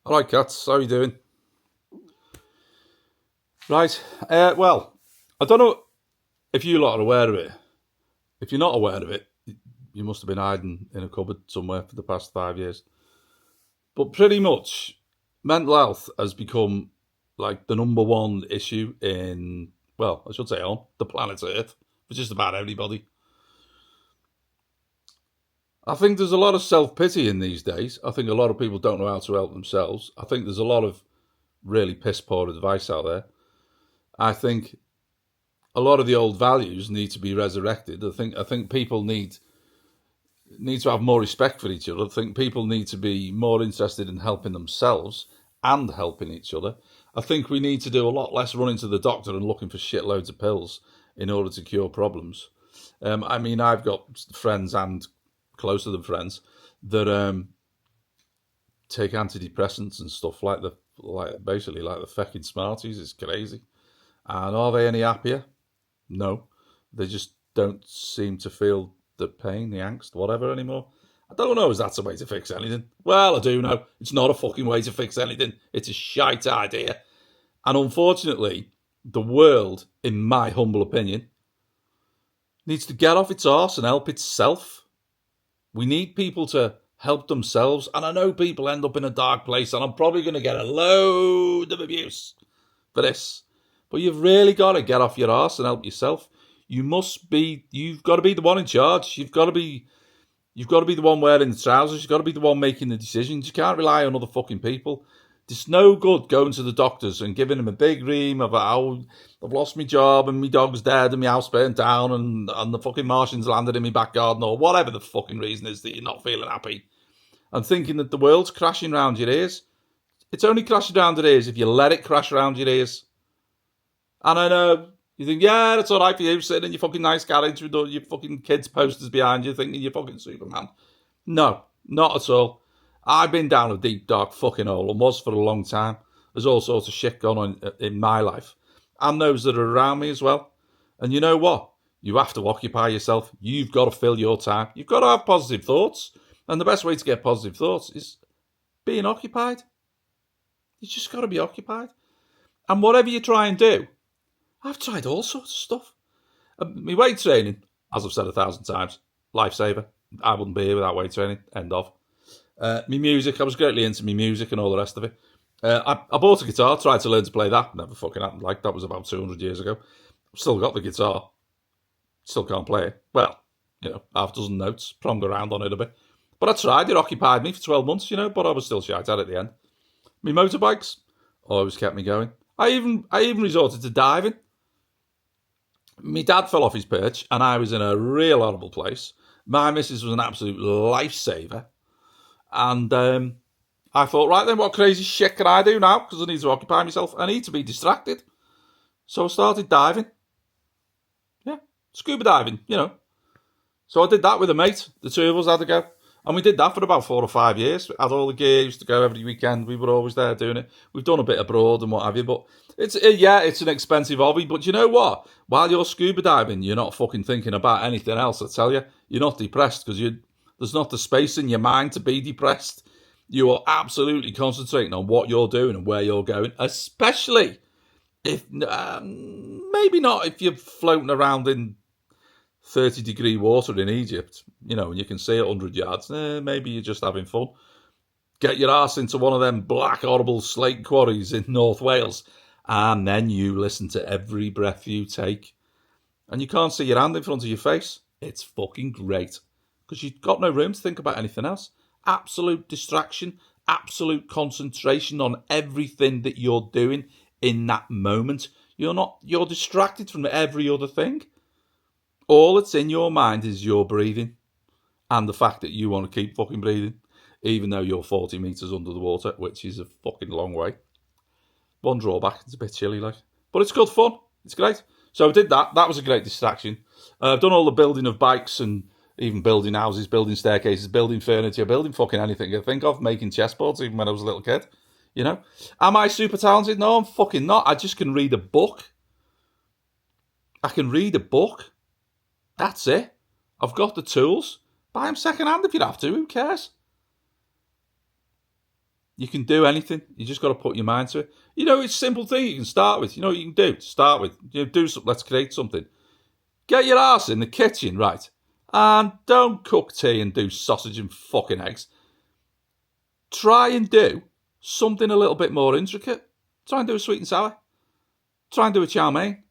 All right, Cats, how are you doing? Right, well, I don't know if you lot are aware of it. If you're not aware of it, you must have been hiding in a cupboard somewhere for the past 5 years. But pretty much, mental health has become like the number one issue in, well, I should say on the planet Earth for just about everybody. I think there's a lot of self pity in these days. I think a lot of people don't know how to help themselves. I think there's a lot of really piss poor advice out there. I think a lot of the old values need to be resurrected. I think people need to have more respect for each other. I think people need to be more interested in helping themselves and helping each other. I think we need to do a lot less running to the doctor and looking for shitloads of pills in order to cure problems. I mean, I've got friends and closer than friends that take antidepressants and stuff like basically like the fucking Smarties. It's crazy. And are they any happier? No, they just don't seem to feel the pain, the angst, whatever anymore. I don't know if that's a way to fix anything. Well, I do know. It's not a fucking way to fix anything. It's a shite idea. And unfortunately, the world, in my humble opinion, needs to get off its arse and help itself. We need people to help themselves. And I know people end up in a dark place, and I'm probably going to get a load of abuse for this. But you've really got to get off your arse and help yourself. You've got to be the one in charge. You've got to be the one wearing the trousers. You've got to be the one making the decisions. You can't rely on other fucking people. It's no good going to the doctors and giving them a big ream about how I've lost my job and my dog's dead and my house burnt down and the fucking Martians landed in my back garden or whatever the fucking reason is that you're not feeling happy. And thinking that the world's crashing around your ears. It's only crashing around your ears if you let it crash around your ears. And I know you think, yeah, it's all right for you sitting in your fucking nice garage with all your fucking kids' posters behind you thinking you're fucking Superman. No, not at all. I've been down a deep, dark fucking hole and was for a long time. There's all sorts of shit going on in my life and those that are around me as well. And you know what? You have to occupy yourself. You've got to fill your time. You've got to have positive thoughts. And the best way to get positive thoughts is being occupied. You just got to be occupied. And whatever you try and do, I've tried all sorts of stuff. My weight training, as I've said 1,000 times, lifesaver. I wouldn't be here without weight training. End of. My music, I was greatly into my music and all the rest of it. I bought a guitar, tried to learn to play that. Never fucking happened. Like, that was about 200 years ago. I've still got the guitar. Still can't play it. Well, half a dozen notes, pronged around on it a bit. But I tried. It occupied me for 12 months, but I was still shite at the end. My motorbikes always kept me going. I even resorted to diving. My dad fell off his perch and I was in a real horrible place. My missus was an absolute lifesaver. And I thought, right then, what crazy shit can I do now? Because I need to occupy myself. I need to be distracted. So I started diving. Yeah, scuba diving, So I did that with a mate. The two of us had to go. And we did that for about 4 or 5 years. We had all the gear, used to go every weekend. We were always there doing it. We've done a bit abroad and what have you. But it's an expensive hobby. But you know what? While you're scuba diving, you're not fucking thinking about anything else, I tell you. You're not depressed because there's not the space in your mind to be depressed. You are absolutely concentrating on what you're doing and where you're going, especially if, maybe not if you're floating around in 30-degree water in Egypt, and you can see 100 yards. Maybe you're just having fun. Get your ass into one of them black, horrible slate quarries in North Wales, and then you listen to every breath you take. And you can't see your hand in front of your face. It's fucking great. Because you've got no room to think about anything else. Absolute distraction, absolute concentration on everything that you're doing in that moment. You're distracted from every other thing. All that's in your mind is your breathing and the fact that you want to keep fucking breathing, even though you're 40 metres under the water, which is a fucking long way. One drawback, it's a bit chilly, like. But it's good fun. It's great. So I did that. That was a great distraction. I've done all the building of bikes and even building houses, building staircases, building furniture, building fucking anything I think of, making chessboards even when I was a little kid. Am I super talented? No, I'm fucking not. I just can read a book. I can read a book. That's it. I've got the tools. Buy them second hand if you have to. Who cares? You can do anything. You just got to put your mind to it. You know, it's a simple thing you can start with. You know what you can do to start with? You know, do something. Let's create something. Get your ass in the kitchen, right? And don't cook tea and do sausage and fucking eggs. Try and do something a little bit more intricate. Try and do a sweet and sour. Try and do a chow mein.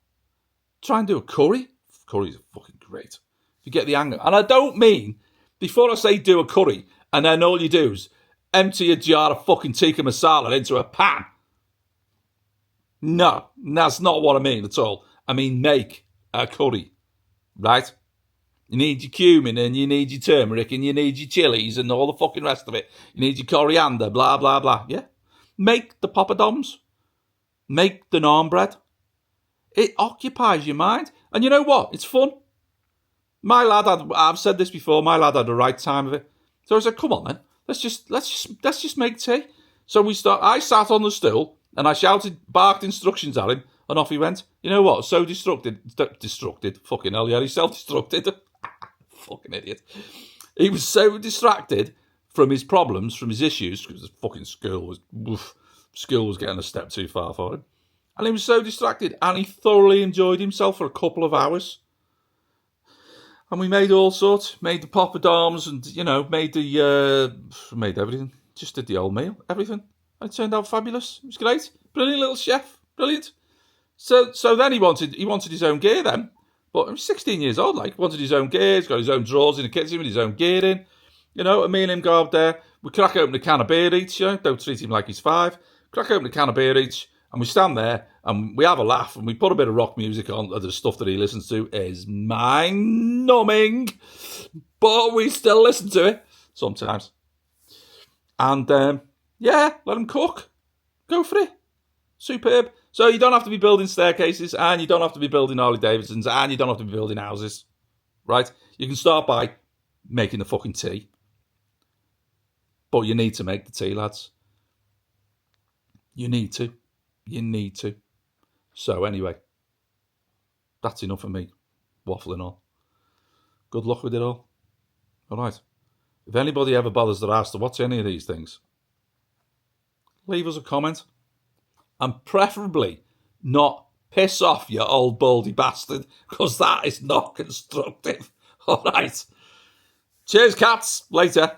Try and do a curry. Curries are fucking great. If you get the hang of it. And I don't mean, before I say do a curry, and then all you do is empty a jar of fucking tikka masala into a pan. No, that's not what I mean at all. I mean make a curry, right? You need your cumin and you need your turmeric and you need your chilies and all the fucking rest of it. You need your coriander, blah, blah, blah. Yeah? Make the poppadoms. Make the naan bread. It occupies your mind. And you know what? It's fun. My lad I've said this before, my lad had the right time of it. So I said, come on then. Let's just make tea. So I sat on the stool and I barked instructions at him, and off he went. You know what? So destructed. Fucking hell, yeah, he self-destructed. Fucking idiot. He was so distracted from his problems, from his issues, because the fucking school was getting a step too far for him. And he was so distracted, and he thoroughly enjoyed himself for a couple of hours. And we made all sorts, made the poppadoms, and, you know, made everything. Just did the old meal, everything. And it turned out fabulous. It was great. Brilliant little chef. Brilliant. So then he wanted his own gear then. But he was 16 years old, like, wanted his own gear. He's got his own drawers in the kitchen with his own gear in. You know, and me and him go out there. We crack open a can of beer each, you know. Don't treat him like he's 5. Crack open a can of beer each. And we stand there and we have a laugh and we put a bit of rock music on. The stuff that he listens to is mind-numbing, but we still listen to it sometimes. And, let him cook. Go for it. Superb. So you don't have to be building staircases, and you don't have to be building Harley Davidsons, and you don't have to be building houses, right? You can start by making the fucking tea. But you need to make the tea, lads. You need to. So anyway, that's enough of me waffling on. Good luck with it all. All right. If anybody ever bothers to ask to watch any of these things, leave us a comment. And preferably not piss off, you old baldy bastard, because that is not constructive. All right. Cheers, cats. Later.